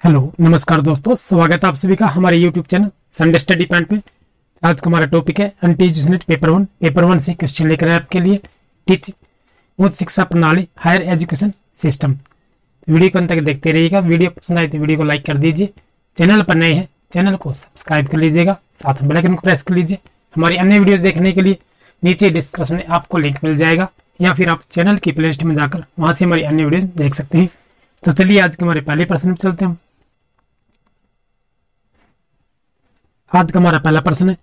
Hello नमस्कार दोस्तों, स्वागत है आप सभी का हमारे YouTube channel Sunday study point पे। आज का हमारा टॉपिक है एंटीजुसनेट पेपर वन से क्वेश्चन लेकर आए आपके लिए टीचिंग उच्च शिक्षा प्रणाली हायर एजुकेशन सिस्टम। वीडियो को अंत तक देखते रहिएगा। वीडियो पसंद आए तो वीडियो को लाइक कर दीजिए। चैनल पर नए हैं चैनल को सब्सक्राइब कर लीजिएगा, साथ में बेल आइकन को प्रेस कर लीजिए। हमारी अन्य वीडियोज देखने के लिए नीचे डिस्क्रिप्शन में आपको लिंक मिल जाएगा, या फिर आप चैनल की प्लेलिस्ट में जाकर वहां से हमारी अन्य वीडियोज देख सकते हैं। तो चलिए आज के हमारे पहले प्रश्न में चलते हैं। आज का हमारा पहला प्रश्न है,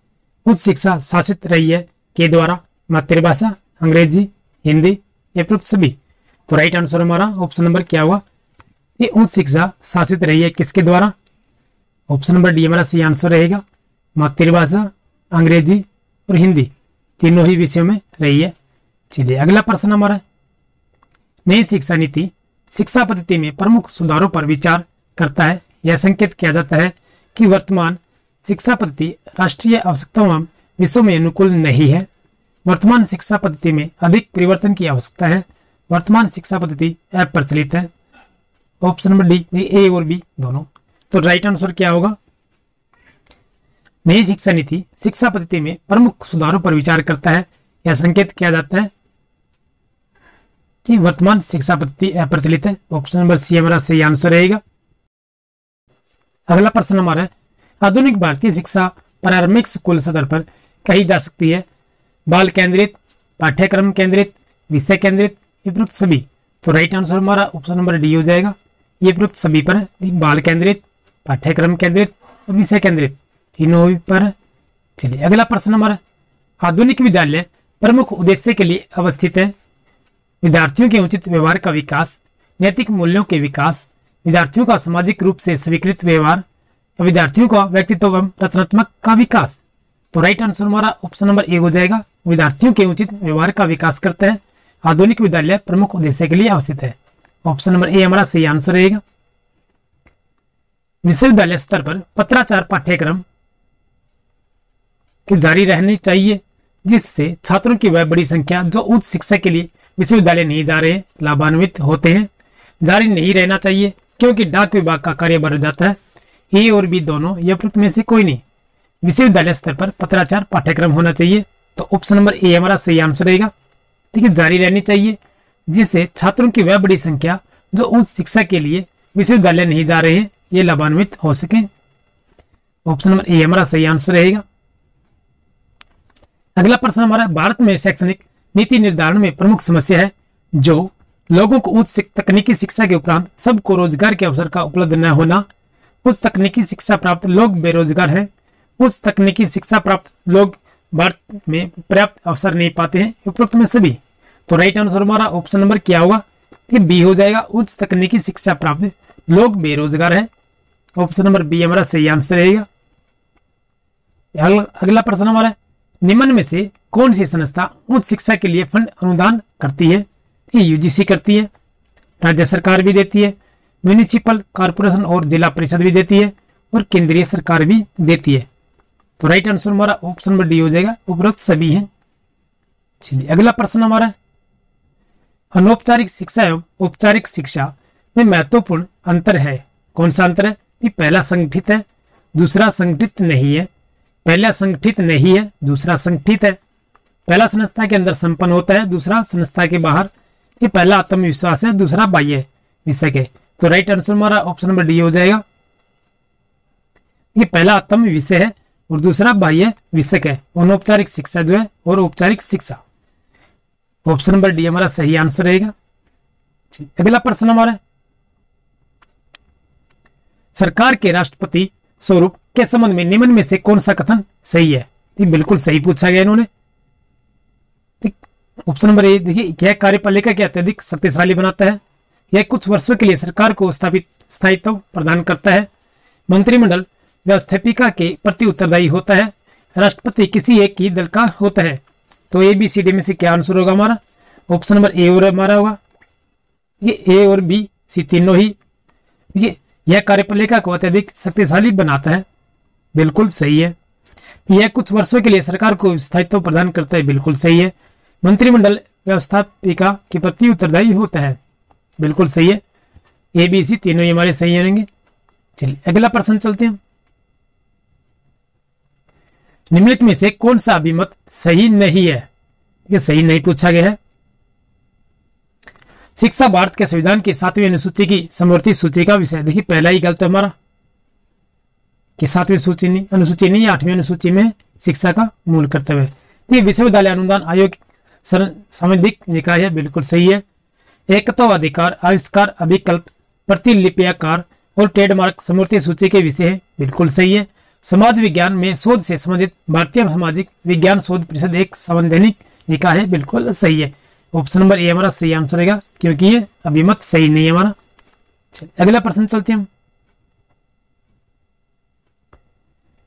उच्च शिक्षा शासित रही है के द्वारा? मातृभाषा, अंग्रेजी, हिंदी या उपरोक्त सभी? तो राइट आंसर हमारा ऑप्शन नंबर क्या हुआ? ये उच्च शिक्षा शासित रही है किसके द्वारा? ऑप्शन नंबर डी हमारा सही आंसर रहेगा। मातृभाषा, अंग्रेजी और हिंदी तीनों ही विषयों में रही है। चलिए अगला प्रश्न हमारा, नई शिक्षा नीति शिक्षा पद्धति में प्रमुख सुधारों पर विचार करता है। यह संकेत किया जाता है कि वर्तमान शिक्षा पद्धति राष्ट्रीय आवश्यकताओं एवं विश्व में अनुकूल नहीं है। वर्तमान शिक्षा पद्धति में अधिक परिवर्तन की आवश्यकता है। वर्तमान शिक्षा पद्धति अप्रचलित है। ऑप्शन नंबर डी, ए और बी दोनों। तो राइट आंसर क्या होगा? नई शिक्षा नीति शिक्षा पद्धति में प्रमुख सुधारों पर विचार करता है। यह संकेत किया जाता है कि वर्तमान शिक्षा पद्धति अप्रचलित है। ऑप्शन नंबर सी हमारा सही आंसर रहेगा। अगला प्रश्न हमारा है, आधुनिक भारतीय शिक्षा प्रारंभिक स्कूल स्तर पर कही जा सकती है? बाल केंद्रित, पाठ्यक्रम केंद्रित, विषय केंद्रित, उपरोक्त सभी? तो राइट आंसर हमारा ऑप्शन नंबर डी हो जाएगा। ये उपरोक्त सभी पर है। बाल केंद्रित, पाठ्यक्रम केंद्रित और विषय केंद्रित तीनों पर। चलिए अगला प्रश्न हमारा, आधुनिक विद्यालय प्रमुख उद्देश्य के लिए अवस्थित है? विद्यार्थियों के उचित व्यवहार का विकास, नैतिक मूल्यों के विकास, विद्यार्थियों का सामाजिक रूप से स्वीकृत व्यवहार, विद्यार्थियों का व्यक्तित्व एवं रचनात्मक का विकास? तो राइट आंसर हमारा ऑप्शन नंबर ए हो जाएगा। विद्यार्थियों के उचित व्यवहार का विकास करता है। आधुनिक विद्यालय प्रमुख उद्देश्य के लिए अवस्थित है। ऑप्शन नंबर ए हमारा सही आंसर रहेगा। विश्वविद्यालय स्तर पर पत्राचार पाठ्यक्रम के जारी रहनी चाहिए, जिससे छात्रों की वह बड़ी संख्या जो उच्च शिक्षा के लिए विश्वविद्यालय नहीं जा रहे लाभान्वित होते हैं। जारी नहीं रहना चाहिए क्योंकि डाक विभाग का कार्य बढ़ जाता है। ए और बी दोनों या उपरोक्त में से कोई नहीं। विश्वविद्यालय स्तर पर पत्राचार पाठ्यक्रम होना चाहिए। तो ऑप्शन नंबर ए हमारा सही आंसर रहेगा। ठीक है, जारी रहनी चाहिए जिससे छात्रों की वह बड़ी संख्या जो उच्च शिक्षा के लिए विश्वविद्यालय नहीं जा रहे हैं ये लाभान्वित हो सके। ऑप्शन नंबर ए हमारा सही आंसर रहेगा। अगला प्रश्न हमारा, भारत में शैक्षणिक नीति निर्धारण में प्रमुख समस्या है जो लोगों को उच्च तकनीकी शिक्षा के उपरांत सबको रोजगार के अवसर का उपलब्ध न होना। उच्च तकनीकी शिक्षा प्राप्त लोग बेरोजगार हैं। उच्च तकनीकी शिक्षा प्राप्त लोग भारत में पर्याप्त अवसर नहीं पाते हैं। उपरोक्त में सभी? तो राइट आंसर हमारा ऑप्शन नंबर क्या होगा? ये बी हो जाएगा। उच्च तकनीकी शिक्षा प्राप्त लोग बेरोजगार हैं। ऑप्शन नंबर बी हमारा सही आंसर रहेगा। अगला प्रश्न हमारा, निम्न में से कौन सी संस्था उच्च शिक्षा के लिए फंड अनुदान करती है? ये यूजीसी करती है, राज्य सरकार भी देती है, म्यूनिसिपल कॉर्पोरेशन और जिला परिषद भी देती है, और केंद्रीय सरकार भी देती है। तो राइट आंसर हमारा ऑप्शन नंबर डी हो जाएगा। उपरोक्त सभी हैं। चलिए अगला प्रश्न हमारा, अनौपचारिक शिक्षा एवं औपचारिक शिक्षा में महत्वपूर्ण अंतर है। कौन सा अंतर है? ये पहला संगठित है, दूसरा संगठित नहीं है। पहला संगठित नहीं है, दूसरा संगठित है। पहला संस्था के अंदर संपन्न होता है, दूसरा संस्था के बाहर। ये पहला आत्मविश्वास है, दूसरा बाह्य विषय है। तो राइट आंसर हमारा ऑप्शन नंबर डी हो जाएगा। ये पहला आत्म विषय है और दूसरा बाह्य विषय है। अनौपचारिक शिक्षा जो है और औपचारिक शिक्षा। ऑप्शन नंबर डी हमारा सही आंसर रहेगा। अगला प्रश्न हमारा, सरकार के राष्ट्रपति स्वरूप के संबंध में निम्न में से कौन सा कथन सही है? ये बिल्कुल सही पूछा गया इन्होंने। ऑप्शन नंबर ए देखिए, यह कार्यपालिका के अत्यधिक शक्तिशाली बनाता है। यह कुछ वर्षों के लिए सरकार को स्थायित्व प्रदान करता है। मंत्रिमंडल व्यवस्थापिका के प्रति उत्तरदायी होता है। राष्ट्रपति किसी एक ही दल का होता है। तो ए बी सी डी में से क्या आंसर होगा हमारा? ऑप्शन नंबर ए और हमारा होगा। ये ए और बी सी तीनों ही। यह कार्यपालिका को अत्यधिक शक्तिशाली बनाता है। बिल्कुल सही है। यह कुछ वर्षों के लिए सरकार को स्थायित्व प्रदान करता है। बिल्कुल सही है। मंत्रिमंडल व्यवस्थापिका के प्रति उत्तरदायी होता है। बिल्कुल सही है। ए बी सी तीनों ही हमारे सही रहेंगे। चलिए अगला प्रश्न चलते हैं। निम्नलिखित में से कौन सा अभिमत सही नहीं है? ये सही नहीं पूछा गया है। शिक्षा भारत के संविधान की 7वीं अनुसूची की समवर्ती सूची का विषय। देखिए पहला ही गलत है हमारा कि 7वीं सूची नहीं, अनुसूची नहीं, 8वीं अनुसूची में शिक्षा का मूल कर्तव्य। ये विश्वविद्यालय अनुदान आयोग संवैधानिक निकाय है, बिल्कुल सही है। एकत्व अधिकार, आविष्कार, अभिकल्प, प्रतिलिपियाकार और ट्रेडमार्क समवर्ती सूची के विषय है, बिल्कुल सही है। समाज विज्ञान में शोध से संबंधित भारतीय सामाजिक विज्ञान शोध परिषद एक संवैधानिक निकाय है, बिल्कुल सही है। ऑप्शन नंबर ए हमारा सही आंसर रहेगा, क्योंकि ये अभिमत सही नहीं है हमारा। अगला प्रश्न चलते हैं हम।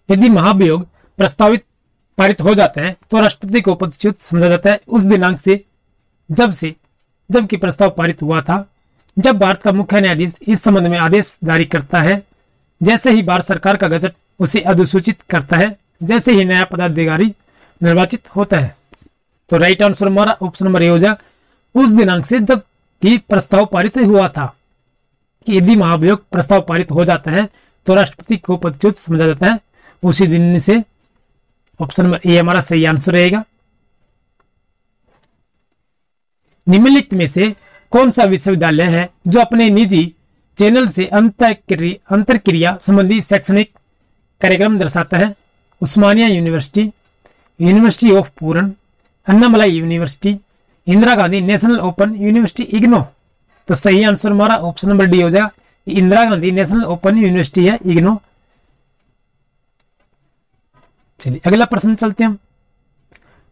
यदि महाभियोग प्रस्तावित पारित हो जाता है तो राष्ट्रपति को पदच्युत समझा जाता है उस दिनांक से जबकि प्रस्ताव पारित हुआ था। जब भारत का मुख्य न्यायाधीश इस संबंध में आदेश जारी करता है, जैसे ही भारत सरकार का गजट उसे अधिसूचित करता है, जैसे ही नया पदाधिकारी निर्वाचित होता है। तो राइट आंसर हमारा ऑप्शन नंबर ए हो जाए, उस दिनांक से जब कि प्रस्ताव पारित हुआ था। कि यदि महाभियोग प्रस्ताव पारित हो जाता है तो राष्ट्रपति को पदच्युत समझा जाता है उसी दिन से। ऑप्शन नंबर ए हमारा सही आंसर रहेगा। निम्नलिखित में से कौन सा विश्वविद्यालय है जो अपने निजी चैनल से अंतरक्रिया संबंधी शैक्षणिक कार्यक्रम दर्शाता है? उस्मानिया यूनिवर्सिटी, यूनिवर्सिटी ऑफ पूरन, Annamalai university, Indira Gandhi national open university, IGNOU. तो सही आंसर हमारा ऑप्शन नंबर डी हो जाएगा, Indira Gandhi national open university है, इग्नो। चलिए अगला प्रश्न चलते हैं हम।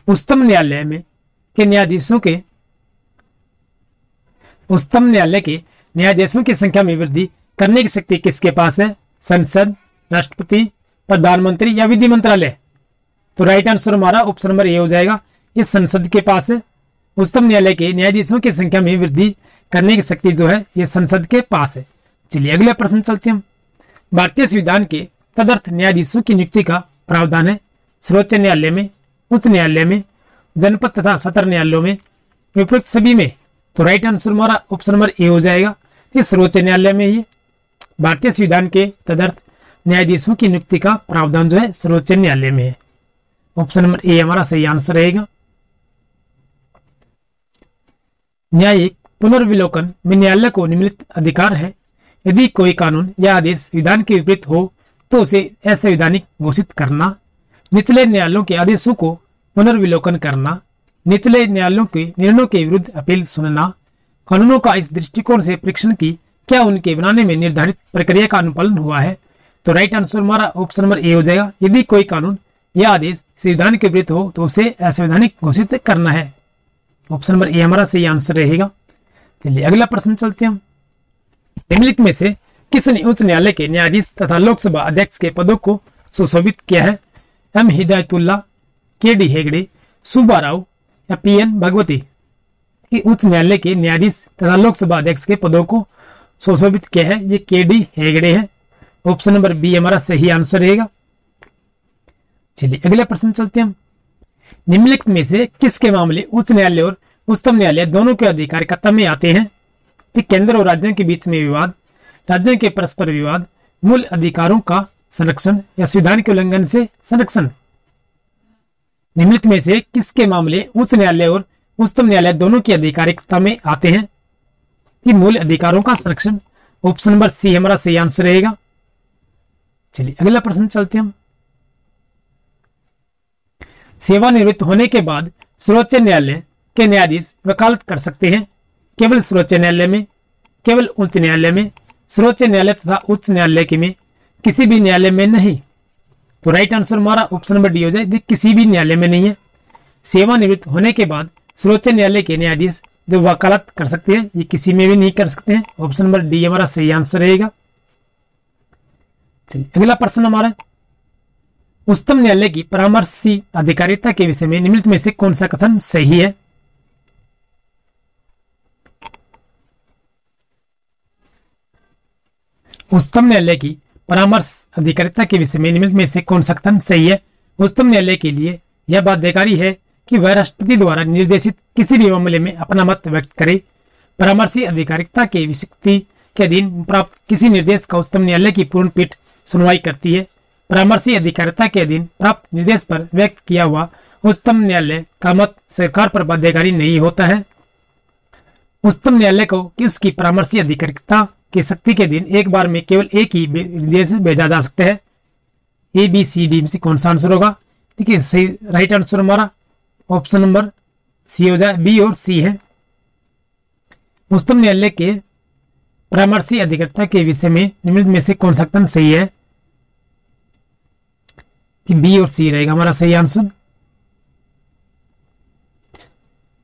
उच्चतम न्यायालय के न्यायाधीशों की संख्या में वृद्धि करने की शक्ति किसके पास है? संसद, राष्ट्रपति, प्रधानमंत्री या विधि मंत्रालय? तो राइट आंसर हमारा ऑप्शन नंबर ए हो जाएगा, ये संसद के पास है। उच्चतम न्यायालय के न्यायाधीशों की संख्या में वृद्धि करने की शक्ति जो है ये संसद के पास है। चलिए अगले प्रश्न चलते हैं हम। भारतीय संविधान के तदर्थ न्यायाधीशों की नियुक्ति का प्रावधान है सर्वोच्च न्यायालय में, उच्च न्यायालय में, जनपद तथा सत्र न्यायालयों में, उपयुक्त सभी में? तो राइट आंसर हमारा ऑप्शन नंबर ए हो जाएगा, ये सर्वोच्च न्यायालय में ही। भारतीय संविधान के तदर्थ न्यायाधीशों की नियुक्ति का प्रावधान जो है सर्वोच्च न्यायालय में है। ऑप्शन नंबर ए हमारा सही आंसर रहेगा। न्यायिक पुनर्विलोकन में न्यायालय को निम्नलिखित अधिकार है। यदि कोई कानून या आदेश संविधान के विपरीत हो तो उसे असंवैधानिक घोषित करना, निचले न्यायालयों के आदेशों को पुनर्विलोकन करना, निचले न्यायालयों के निर्णयों के विरुद्ध अपील सुनना, कानूनों का इस दृष्टिकोण से परीक्षण की क्या उनके बनाने में निर्धारित प्रक्रिया का अनुपालन हुआ है? तो राइट आंसर हमारा ऑप्शन नंबर ए हो जाएगा, यदि कोई कानून या आदेश संविधान के विपरीत हो तो उसे असंवैधानिक घोषित करना है। ऑप्शन नंबर ए हमारा सही आंसर रहेगा। चलिए अगला प्रश्न चलते हैं हम। निम्नलिखित में से किसने उच्च न्यायालय के न्यायाधीश तथा लोकसभा अध्यक्ष के पदों को सुशोभित किया है? एम हिदायतुल्ला, के डी हेगड़े, सुब्बा राव या पी एन भगवती? कि उच्च न्यायालय के न्यायाधीश तथा लोकसभा अध्यक्ष के पदों को सुशोभित किया है, ये के डी हेगड़े है। ऑप्शन नंबर बी हमारा सही आंसर रहेगा। चलिए अगले प्रश्न चलते हैं हम। निम्नलिखित में से किसके मामले उच्च न्यायालय और उच्चतम न्यायालय दोनों के अधिकारिता में आते हैं? कि केंद्र और राज्यों के बीच में विवाद, राज्यों के परस्पर विवाद, मूल अधिकारों का संरक्षण या संविधान के उल्लंघन से संरक्षण? निम्नलिखित में से किसके मामले उच्च न्यायालय और उच्चतम न्यायालय दोनों की अधिकारिता में आते हैं? कि मूल अधिकारों का संरक्षण। ऑप्शन नंबर सी हमारा सही आंसर रहेगा। चलिए अगला प्रश्न चलते हैं हम। सेवानिवृत्त होने के बाद सर्वोच्च न्यायालय के न्यायाधीश वकालत कर सकते हैं केवल सर्वोच्च न्यायालय में, केवल उच्च न्यायालय में, सर्वोच्च न्यायालय तथा उच्च न्यायालय के में, किसी भी न्यायालय में नहीं? तो राइट आंसर हमारा ऑप्शन नंबर डी हो जाए, किसी भी न्यायालय में नहीं है। सेवानिवृत्त होने के बाद सर्वोच्च न्यायालय के न्यायाधीश जो वकालत कर सकते हैं ये किसी में भी नहीं कर सकते हैं। ऑप्शन नंबर डी हमारा सही आंसर रहेगा। चलिए अगला प्रश्न हमारा, उच्चतम न्यायालय की परामर्शी अधिकारिता के विषय में निम्नलिखित में से कौन सा कथन सही है? उच्चतम न्यायालय की परामर्श अधिकारिता के विषय में निम्नलिखित में से कौन सा कथन सही है? उच्चतम न्यायालय के लिए यह बाध्यकारी है कि वह राष्ट्रपति द्वारा निर्देशित किसी भी मामले में अपना मत व्यक्त करे। परामर्शी अधिकारिता के विशक्ति के अधीन प्राप्त किसी निर्देश का उच्चतम न्यायालय की पूर्ण पीठ सुनवाई करती है। परामर्शी अधिकारिता के अधीन प्राप्त निर्देश पर व्यक्त किया हुआ उच्चतम न्यायालय का मत सरकार पर बाध्यकारी नहीं होता है। उच्चतम न्यायालय को कि उसकी परामर्शी अधिकारिता की शक्ति के अधीन एक बार में केवल एक ही निर्देश भेजा जा सकता है। ए बी सी डी में से कौन सा आंसर होगा? देखिए सही राइट आंसर हमारा ऑप्शन नंबर सी हो जाए, बी और सी है। उच्चतम न्यायालय के परामर्शी अधिकारिता के विषय में निम्नलिखित में से कौन सा कथन सही है? कि बी और सी रहेगा हमारा सही आंसर।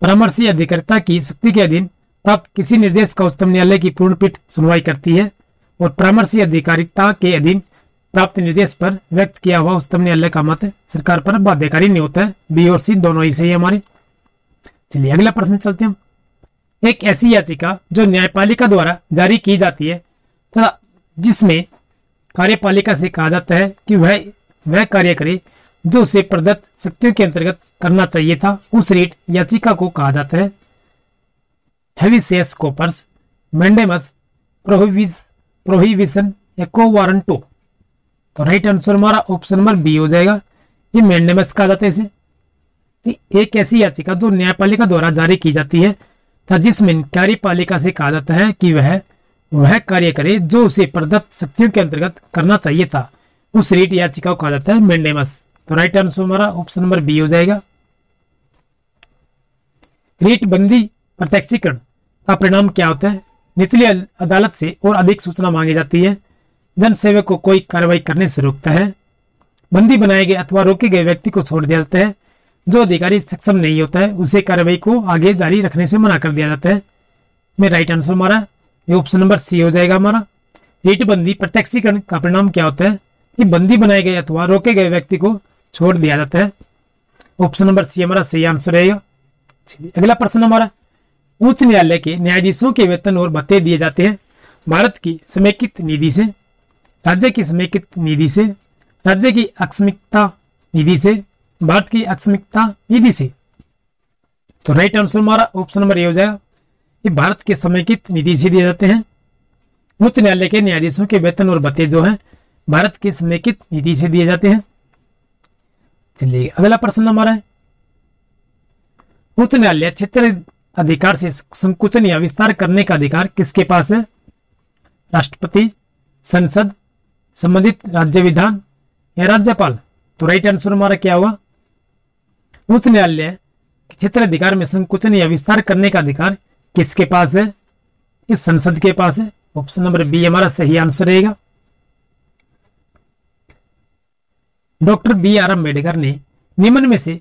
परामर्शी अधिकारिता की शक्ति के अधीन प्राप्त किसी निर्देश का उच्चतम न्यायालय की पूर्ण पीठ सुनवाई करती है और परामर्शी अधिकारिता के अधीन प्राप्त निर्देश पर व्यक्त किया हुआ उच्चतम न्यायालय का मत सरकार पर बाध्यकारी नहीं होता है। बी और सी दोनों ही सही है हमारे। चलिए अगला प्रश्न चलते हैं। एक ऐसी याचिका जो न्यायपालिका द्वारा जारी की जाती है तथा जिसमें कार्यपालिका से कहा जाता है कि वह कार्य करे जो उसे प्रदत्त शक्तियों के अंतर्गत करना चाहिए था, उस रीट याचिका को कहा जाता है हैबियस कॉर्पस, मैंडेमस, प्रोहिबिशन या को वारंटो। तो राइट आंसर हमारा ऑप्शन नंबर बी हो जाएगा। ये मैंडेमस कहा जाता है इसे। एक ऐसी याचिका जो न्यायपालिका द्वारा जारी की जाती है तथा जिसमें कार्यपालिका से कहा जाता है कि वह कार्य करे जो उसे प्रदत्त शक्तियों के अंतर्गत करना चाहिए था, उस रीट याचिका को कहा जाता है मैंडेमस। तो राइट आंसर हमारा ऑप्शन नंबर बी हो जाएगा। रीट बंदी प्रत्यक्षीकरण का परिणाम क्या होता है? निचली अदालत से और अधिक सूचना मांगी जाती है, जन सेवक को कोई कार्रवाई करने से रोकता है, बंदी बनाए गए अथवा रोके गए व्यक्ति को छोड़ दिया जाता है, जो अधिकारी सक्षम नहीं होता है उसे कार्रवाई को आगे जारी रखने से मना कर दिया जाता है। में राइट आंसर हमारा ये ऑप्शन नंबर सी हो जाएगा हमारा। रीट बंदी प्रत्यक्षीकरण का परिणाम क्या होता है? ये बंदी बनाए गए अथवा रोके गए व्यक्ति को छोड़ दिया जाता है। ऑप्शन नंबर सी हमारा सही आंसर रहेगा। अगला प्रश्न हमारा, उच्च न्यायालय के न्यायाधीशों के वेतन और भत्ते दिए जाते हैं भारत की समेकित निधि से, राज्य की समेकित निधि से, राज्य की आकस्मिकता निधि से, भारत की आकस्मिकता निधि से। तो राइट आंसर हमारा ऑप्शन नंबर ए हो जाएगा। ये भारत के समेकित निधि से दिए जाते हैं। उच्च न्यायालय के न्यायाधीशों के वेतन और भत्ते जो है भारत के समेकित निधि से दिए जाते हैं। चलिए अगला प्रश्न हमारा है, उच्च न्यायालय क्षेत्र अधिकार से संकुचन या विस्तार करने का अधिकार किसके पास है? राष्ट्रपति, संसद, संबंधित राज्य विधान या राज्यपाल। तो राइट आंसर हमारा क्या होगा? उच्च न्यायालय के क्षेत्र अधिकार में संकुचन या विस्तार करने का अधिकार किसके पास है? इस संसद के पास है। ऑप्शन नंबर बी हमारा सही आंसर रहेगा। डॉक्टर बी आर अम्बेडकर ने निम्न में से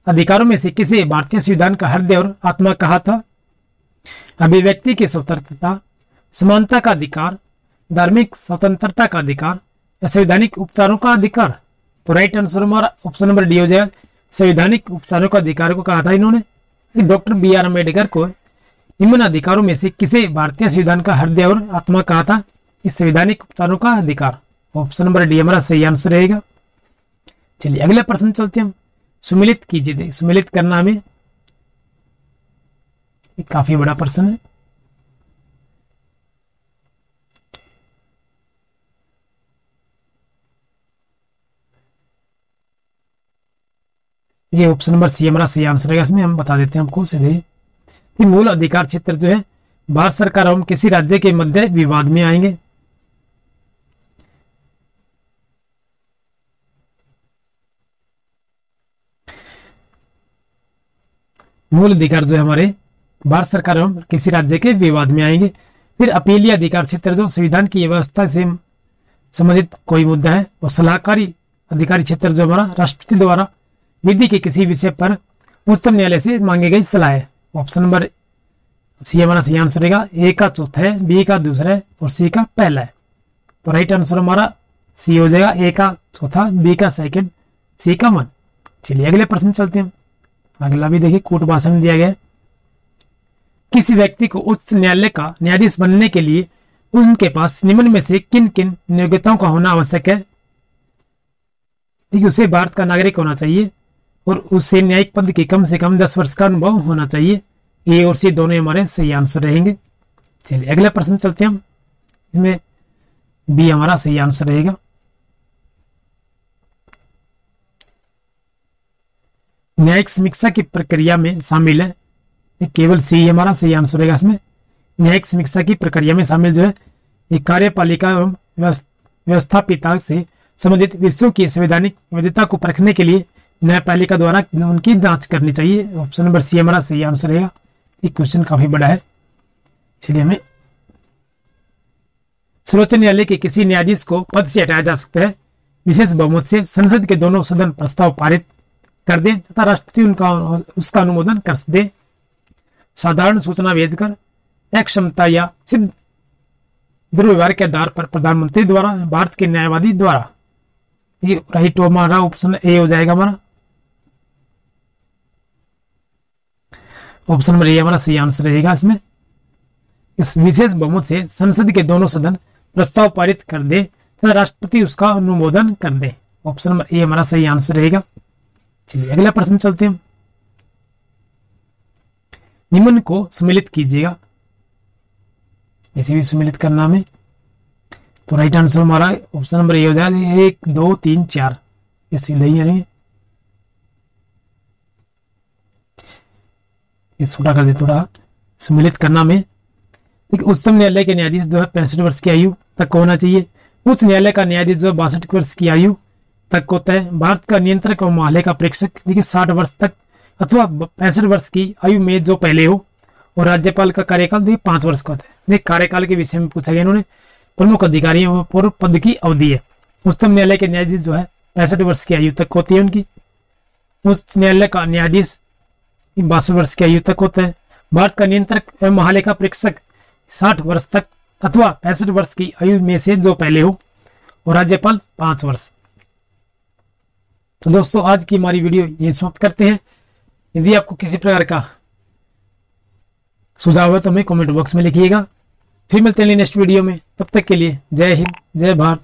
अधिकारों में से किसे भारतीय संविधान का हृदय और आत्मा कहा था? अभिव्यक्ति की स्वतंत्रता, समानता का अधिकार, धार्मिक स्वतंत्रता का अधिकार या संवैधानिक उपचारों का अधिकार। तो राइट आंसर हमारा ऑप्शन नंबर डी हो जाएगा। संवैधानिक उपचारों का अधिकार को कहा था इन्होंने। डॉक्टर बी आर अम्बेडकर को निम्न अधिकारों में से किसे भारतीय संविधान का हृदय और आत्मा कहा था? इस संवैधानिक उपचारों का अधिकार। ऑप्शन नंबर डी हमारा सही आंसर रहेगा। चलिए अगले प्रश्न चलते हैं। सुमिलित कीजिए, सुमिलित करना हमें काफी बड़ा प्रश्न है। ये ऑप्शन नंबर सी हमारा सही आंसर रहेगा। इसमें हम बता देते हैं हमको सीधे मूल अधिकार क्षेत्र जो है भारत सरकार एवं किसी राज्य के मध्य विवाद में आएंगे। मूल अधिकार जो है हमारे भारत सरकार एवं किसी राज्य के विवाद में आएंगे। फिर अपीलीय अधिकार क्षेत्र जो संविधान की व्यवस्था से संबंधित कोई मुद्दा है। और सलाहकारी अधिकारी क्षेत्र जो हमारा राष्ट्रपति द्वारा विधि के किसी विषय पर उच्चतम न्यायालय से मांगी गई सलाह है। ऑप्शन नंबर सी हमारा सही आंसर रहेगा। ए का चौथा है, बी का दूसरा है और सी का पहला है। तो राइट आंसर हमारा सी हो जाएगा। ए का चौथा, बी का सेकंड, सी का 1। चलिए अगले प्रश्न चलते हैं। अगला भी देखिए कोर्ट भाषण दिया गया है। किसी व्यक्ति को उच्च न्यायालय का न्यायाधीश बनने के लिए उनके पास निम्न में से किन किन योग्यताओं का होना आवश्यक है? देखिए उसे भारत का नागरिक होना चाहिए और उससे न्यायिक पद की कम से कम 10 वर्ष का अनुभव होना चाहिए। ए और सी दोनों हमारे सही आंसर रहेंगे। चलिए अगला प्रश्न चलते हैं हम। इसमें बी हमारा सही आंसर रहेगा। न्यायिक समीक्षा की प्रक्रिया में शामिल है, केवल सी हमारा सही आंसर रहेगा इसमें। न्यायिक समीक्षा की प्रक्रिया में शामिल जो है ये कार्यपालिका एवं व्यवस्थापिका से संबंधित विषयों की संवैधानिक वैधता को परखने के लिए न्यायपालिका द्वारा उनकी जांच करनी चाहिए। ऑप्शन नंबर सी हमारा सही आंसर रहेगा। ये क्वेश्चन काफी बड़ा है, इसलिए हमें सर्वोच्च न्यायालय के किसी न्यायाधीश को पद से हटाया जा सकता है विशेष बहुमत से संसद के दोनों सदन प्रस्ताव पारित कर दे तथा राष्ट्रपति उसका अनुमोदन कर दे, साधारण सूचना भेजकर, अक्षमता या सिद्ध दुर्व्यवहार के आधार पर प्रधानमंत्री द्वारा, भारत के न्यायवादी द्वारा। ये राइट हमारा ऑप्शन ए हो जाएगा हमारा। ऑप्शन नंबर ए हमारा सही आंसर रहेगा इसमें। इस विशेष बहुमत से संसद के दोनों सदन प्रस्ताव पारित कर दे तथा राष्ट्रपति उसका अनुमोदन कर दे। ऑप्शन नंबर ए हमारा सही आंसर रहेगा। चलिए अगला प्रश्न चलते हैं। निम्न को सम्मिलित कीजिएगा, इसे भी सम्मिलित करना में, तो राइट आंसर हमारा ऑप्शन नंबर ए हो जाएगा 1 2 3 4। ये सीधा ही है, ये छोटा कर दे थोड़ा। सम्मिलित करना में उच्चतम न्यायालय के न्यायाधीश जो है 65 वर्ष की आयु तक होना चाहिए। उच्च न्यायालय का न्यायाधीश जो है 62 वर्ष की आयु तक होता है। भारत का नियंत्रक और महालय का प्रेक्षक देखिए 60 वर्ष तक अथवा 65 वर्ष की आयु में जो पहले हो, और राज्यपाल का कार्यकाल देखिए 5 वर्ष का होता है। देखिए कार्यकाल के विषय में पूछा गया इन्होंने। प्रमुख अधिकारियों पूर्व पद की अवधि है। उच्चतम न्यायालय के न्यायाधीश जो है 65 वर्ष की आयु तक होती है उनकी। उच्च न्यायालय का न्यायाधीश 62 वर्ष की आयु तक होता है। भारत का नियंत्रक एवं महालय का प्रेक्षक 60 वर्ष तक अथवा 65 वर्ष की आयु में से जो पहले हो, और राज्यपाल 5 वर्ष। तो दोस्तों आज की हमारी वीडियो ये समाप्त करते हैं। यदि आपको किसी प्रकार का सुझाव है तो हमें कमेंट बॉक्स में लिखिएगा। फिर मिलते हैं नेक्स्ट वीडियो में, तब तक के लिए जय हिंद, जय भारत।